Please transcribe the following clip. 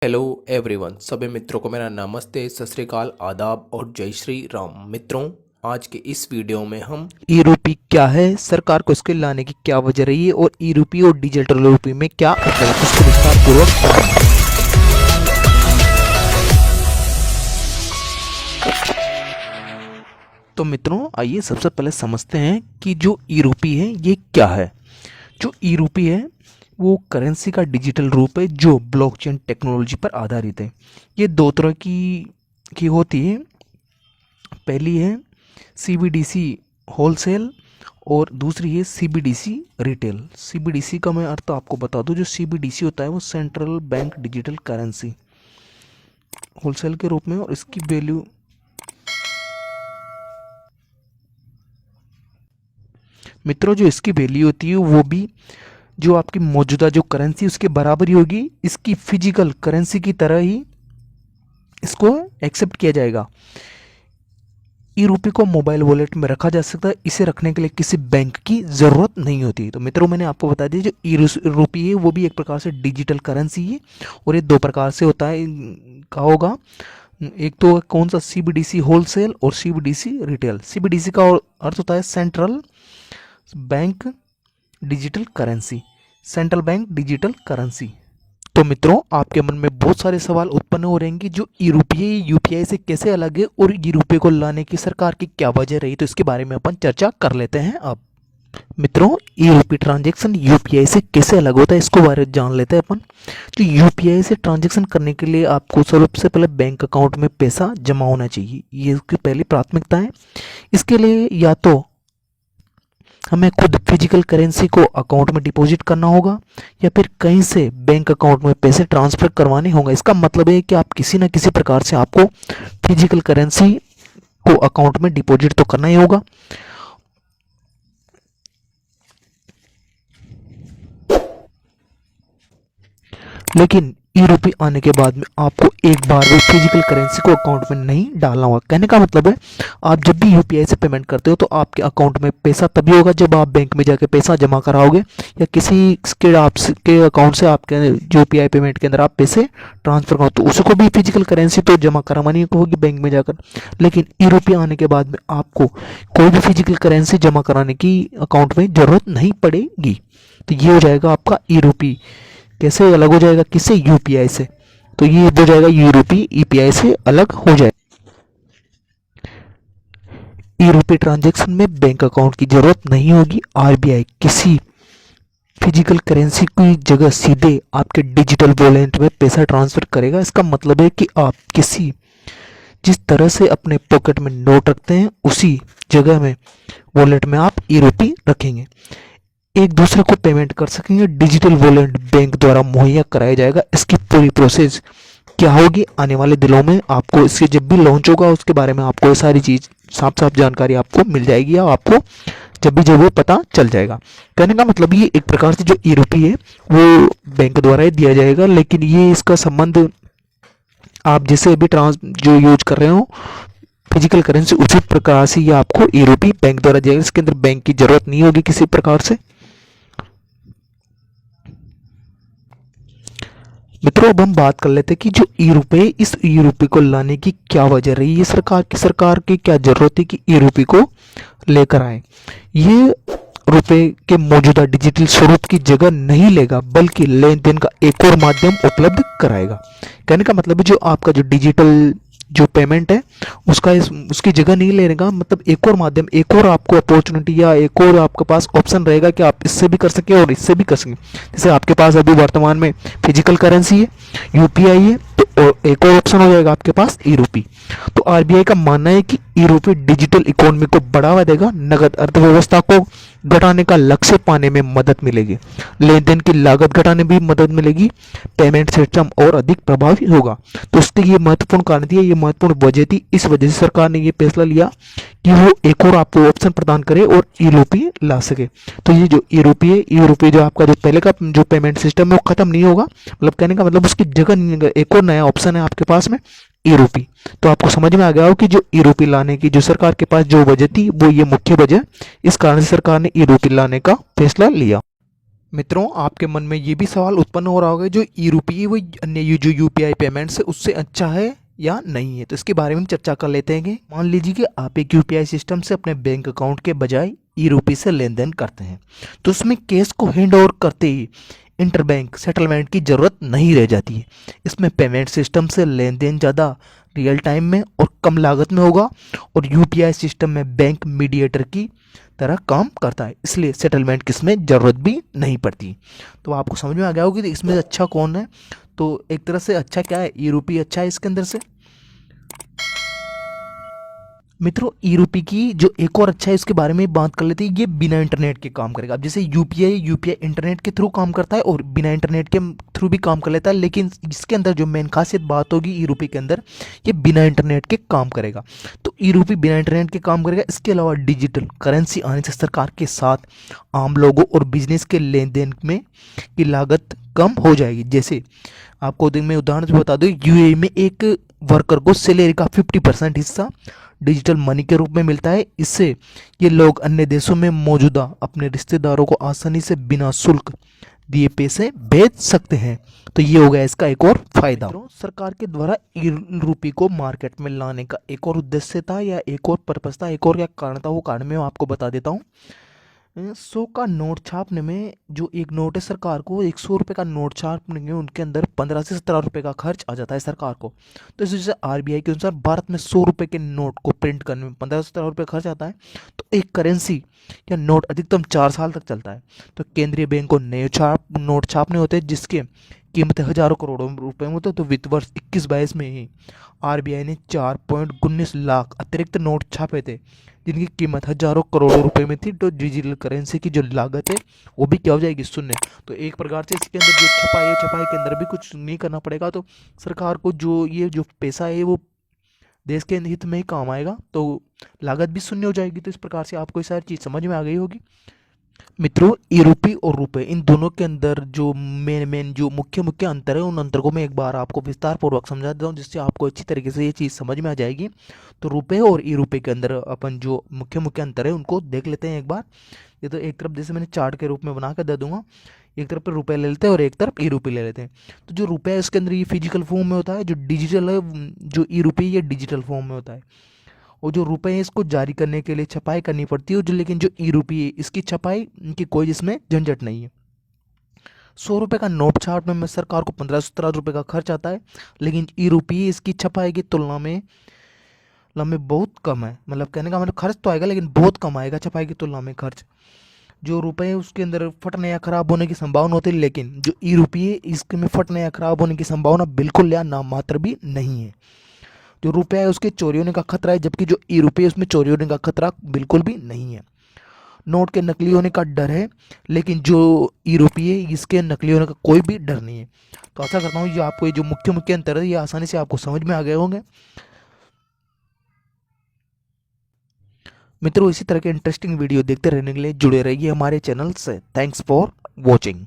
Hello everyone, सभी मित्रों को मेरा नमस्ते, सत श्री अकाल, आदाब और जय श्री राम। मित्रों, आज के इस वीडियो में हम ई रूपी क्या है, सरकार को इसके लाने की क्या वजह रही है और ई रूपी और डिजिटल रूपी में क्या अंतर है, इसको विस्तार पूर्वक जानेंगे। तो मित्रों, आइए सबसे पहले समझते हैं कि जो ई रूपी है ये क्या है। जो ई रूपी है वो करेंसी का डिजिटल रूप है जो ब्लॉकचेन टेक्नोलॉजी पर आधारित है। ये दो तरह की होती है। पहली है सीबीडीसी होलसेल और दूसरी है सीबीडीसी रिटेल। सीबीडीसी का मैं अर्थ आपको बता दूं, जो सीबीडीसी होता है वो central bank digital currency wholesale के रूप में, और इसकी वैल्यू मित्रों जो इसकी वैल्यू होती है वो भी जो आपकी मौजूदा जो करेंसी उसके बराबर ही होगी। इसकी फिजिकल करेंसी की तरह ही इसको एक्सेप्ट किया जाएगा। ई रूपी को मोबाइल वॉलेट में रखा जा सकता है। इसे रखने के लिए किसी बैंक की ज़रूरत नहीं होती। तो मित्रों, मैंने आपको बता दिया, जो ई रूपी है वो भी एक प्रकार से डिजिटल करेंसी है और ये दो प्रकार से होता है। का होगा एक तो कौन सा, सीबीडीसी होलसेल और सीबीडीसी रिटेल। सीबीडीसी का अर्थ होता है central bank digital currency, central bank digital currency. तो मित्रों, आपके मन में बहुत सारे सवाल उत्पन्न हो रहेंगे, जो ई रूपी यूपीआई से कैसे अलग है और ई रूपी को लाने की सरकार की क्या वजह रही, तो इसके बारे में अपन चर्चा कर लेते हैं। अब मित्रों, ई रूपी ट्रांजैक्शन यूपीआई से कैसे अलग होता है इसको बारे में जान लेते हैं अपन। तो यूपीआई से ट्रांजैक्शन करने के लिए आपको सबसे पहले बैंक अकाउंट में पैसा जमा होना चाहिए, ये उसकी पहली प्राथमिकता है। इसके लिए या तो हमें खुद फिजिकल करेंसी को अकाउंट में डिपॉजिट करना होगा या फिर कहीं से बैंक अकाउंट में पैसे ट्रांसफर करवाने होंगे। इसका मतलब है कि आप किसी न किसी प्रकार से आपको फिजिकल करेंसी को अकाउंट में डिपॉजिट तो करना ही होगा। लेकिन ई रूपी आने के बाद में आपको एक बार भी फिजिकल करेंसी को अकाउंट में नहीं डालना होगा। कहने का मतलब है, आप जब भी यूपीआई से पेमेंट करते हो तो आपके अकाउंट में पैसा तभी होगा जब आप बैंक में जाके पैसा जमा कराओगे या किसी के आपके अकाउंट से आपके यूपीआई पेमेंट के अंदर आप पैसे ट्रांसफर करो, तो उसको भी फिजिकल करेंसी तो जमा करवानी होगी बैंक में जाकर। लेकिन ई रूपी आने के बाद में आपको कोई भी फिजिकल करेंसी जमा कराने की अकाउंट में ज़रूरत नहीं पड़ेगी। तो ये हो जाएगा आपका ई रूपी। कैसे अलग हो जाएगा, किससे, यूपीआई से। तो ये हो जाएगा ई रूपी यूपीआई से अलग हो जाएगा। ई रूपी ट्रांजैक्शन में बैंक अकाउंट की जरूरत नहीं होगी। आरबीआई किसी फिजिकल करेंसी की जगह सीधे आपके डिजिटल वॉलेट में पैसा ट्रांसफर करेगा। इसका मतलब है कि आप जिस तरह से अपने पॉकेट में नोट रखते हैं उसी जगह में वॉलेट में आप ई रूपी रखेंगे। एक दूसरे को पेमेंट कर सकेंगे। डिजिटल वॉलेट बैंक द्वारा मुहैया कराया जाएगा। इसकी पूरी प्रोसेस क्या होगी, आने वाले दिनों में आपको इसके जब भी लॉन्च होगा उसके बारे में आपको ये सारी चीज़ साफ साफ जानकारी आपको मिल जाएगी या आपको जब वो पता चल जाएगा। कहने का मतलब ये एक प्रकार से जो ई रूपी है वो बैंक द्वारा ही दिया जाएगा, लेकिन ये इसका संबंध आप जिसे भी जो यूज कर रहे हो फिजिकल करेंसी उसी प्रकार से ये आपको ई रूपी बैंक द्वारा दिया जाएगा। इसके अंदर बैंक की जरूरत नहीं होगी किसी प्रकार से। मित्रों, अब हम बात कर लेते हैं कि जो ई रूपी, इस ई रूपी को लाने की क्या वजह रही है, सरकार की क्या जरूरत है कि ई रूपी को लेकर आए। ये रुपए के मौजूदा डिजिटल स्वरूप की जगह नहीं लेगा, बल्कि लेन देन का एक और माध्यम उपलब्ध कराएगा। कहने का मतलब है, जो आपका जो डिजिटल जो पेमेंट है उसकी जगह नहीं लेने का मतलब एक और माध्यम, एक और आपको अपॉर्चुनिटी या एक और आपके पास ऑप्शन रहेगा कि आप इससे भी कर सकें और इससे भी कर सकें। जैसे आपके पास अभी वर्तमान में फिजिकल करेंसी है, यूपीआई है, तो एक और ऑप्शन हो जाएगा आपके पास ई रूपी। तो आरबीआई का मानना है कि ई रूपी डिजिटल इकोनॉमी को बढ़ावा देगा, नगद अर्थव्यवस्था को घटाने का लक्ष्य पाने में मदद मिलेगी, लेन देन की लागत घटाने में भी मदद मिलेगी, पेमेंट सिस्टम और अधिक प्रभावी होगा। तो इसके ये महत्वपूर्ण कारण थी, ये महत्वपूर्ण वजह थी। इस वजह से सरकार ने ये फैसला लिया कि वो एक और आपको ऑप्शन प्रदान करे और ई रूपी ला सके। तो ये जो ई रूपी है, ई रूपी जो आपका जो पहले का जो पेमेंट सिस्टम है वो खत्म नहीं होगा, मतलब कहने का मतलब उसकी जगह नहीं, एक और नया ऑप्शन है आपके पास में ई रूपी। तो आपको समझ में आ गया हो कि जो ई रूपी लाने की जो सरकार के पास जो वजह थी वो ये मुख्य वजह, इस कारण से सरकार ने ई रूपी लाने का फैसला लिया। मित्रों, आपके मन में ये भी सवाल उत्पन्न हो रहा होगा जो ई रुपये वो अन्य जो यूपीआई पेमेंट्स है उससे अच्छा है या नहीं है। तो इसके बारे में हम चर्चा कर लेते हैं कि मान लीजिए कि आप एक यूपीआई सिस्टम से अपने बैंक अकाउंट के बजाय ई रुपये से लेन देन करते हैं, तो उसमें कैश को हैंड ओवर करते ही इंटरबैंक सेटलमेंट की ज़रूरत नहीं रह जाती है। इसमें पेमेंट सिस्टम से लेन देन ज़्यादा रियल टाइम में और कम लागत में होगा और यूपीआई सिस्टम में बैंक मीडिएटर की तरह काम करता है, इसलिए सेटलमेंट की इसमें ज़रूरत भी नहीं पड़ती। तो आपको समझ में आ गया होगा कि इसमें अच्छा कौन है। तो एक तरह से अच्छा क्या है, ई रुपये अच्छा है इसके अंदर से। मित्रों, ई रुपये की जो एक और अच्छा है इसके बारे में बात कर लेते हैं। ये बिना इंटरनेट के काम करेगा। अब जैसे यूपीआई इंटरनेट के थ्रू काम करता है और बिना इंटरनेट के थ्रू भी काम कर लेता है, लेकिन इसके अंदर जो मेन खासियत बात होगी ई रुपये के अंदर, ये बिना इंटरनेट के काम करेगा। तो ई रुपये बिना इंटरनेट के काम करेगा। इसके अलावा डिजिटल करेंसी आने से सरकार के साथ आम लोगों और बिजनेस के लेन देन में की लागत कम हो जाएगी। जैसे आपको मैं उदाहरण से बता दूं, यूएई में एक वर्कर को सैलरी का 50% हिस्सा डिजिटल मनी के रूप में मिलता है। इससे ये लोग अन्य देशों में मौजूदा अपने रिश्तेदारों को आसानी से बिना शुल्क दिए पैसे भेज सकते हैं। तो ये हो गया इसका एक और फायदा। सरकार के द्वारा ई रुपये को मार्केट में लाने का एक और उद्देश्य था या एक और पर्पस था, एक और क्या कारण था, वो कारण मैं आपको बता देता हूँ। 100 का नोट छापने में जो एक नोट है, सरकार को 100 रुपये का नोट छापने में उनके अंदर 15 से 17 रुपये का खर्च आ जाता है सरकार को। तो इस वजह से आरबीआई के अनुसार भारत में 100 रुपये के नोट को प्रिंट करने में 15 से 17 रुपये खर्च आता है। तो एक करेंसी या नोट अधिकतम 4 साल तक चलता है। तो केंद्रीय बैंक को नए नोट छापने होते हैं जिसके कीमत हजारों करोड़ों रुपए में होते हैं। तो वित्त वर्ष 21-22 में ही आरबीआई ने 4.19 लाख अतिरिक्त नोट छापे थे जिनकी कीमत हजारों करोड़ों रुपए में थी। तो डिजिटल करेंसी की जो लागत है वो भी क्या हो जाएगी, शून्य। तो एक प्रकार से इसके अंदर जो छपाई के अंदर भी कुछ नहीं करना पड़ेगा। तो सरकार को जो ये जो पैसा है वो देश के हित में ही काम आएगा, तो लागत भी शून्य हो जाएगी। तो इस प्रकार से आपको ये सारी चीज़ समझ में आ गई होगी। मित्रों, ई रुपये और रुपए इन दोनों के अंदर जो मेन जो मुख्य अंतर है, उन अंतर को मैं एक बार आपको विस्तार पूर्वक समझा देता हूँ जिससे आपको अच्छी तरीके से ये चीज़ समझ में आ जाएगी। तो रुपए और ई रुपये के अंदर अपन जो मुख्य अंतर है उनको देख लेते हैं एक बार। ये तो एक तरफ जैसे मैंने चार्ट के रूप में बना कर दे दूंगा, एक तरफ पे रुपए ले लेते हैं और एक तरफ ई रुपये ले लेते हैं। तो जो रुपये है उसके अंदर ये फिजिकल फॉर्म में होता है, जो डिजिटल है जो ई रुपये ये डिजिटल फॉर्म में होता है। और जो रुपए हैं इसको जारी करने के लिए छपाई करनी पड़ती है, जो लेकिन जो ई रुपये इसकी छपाई की कोई इसमें झंझट नहीं है। 100 रुपये का नोट छापने में सरकार को 15-17 रुपये का खर्च आता है, लेकिन ई रुपये इसकी छपाई की तुलना में बहुत कम है। मतलब कहने का मतलब खर्च तो आएगा लेकिन बहुत कम आएगा छपाई की तुलना में खर्च। जो रुपए है उसके अंदर फटने या खराब होने की संभावना होती है, लेकिन जो ई रुपये इसके में फटने या खराब होने की संभावना बिल्कुल या नाम मात्र भी नहीं है। जो रुपया है उसके चोरी होने का खतरा है, जबकि जो ई रुपये उसमें चोरी होने का खतरा बिल्कुल भी नहीं है। नोट के नकली होने का डर है, लेकिन जो ई रुपये इसके नकली होने का कोई भी डर नहीं है। तो आशा करता हूँ ये आपको ये जो मुख्य अंतर है ये आसानी से आपको समझ में आ गए होंगे। मित्रों, इसी तरह के इंटरेस्टिंग वीडियो देखते रहने के लिए जुड़े रहिए हमारे चैनल से। Thanks for watching.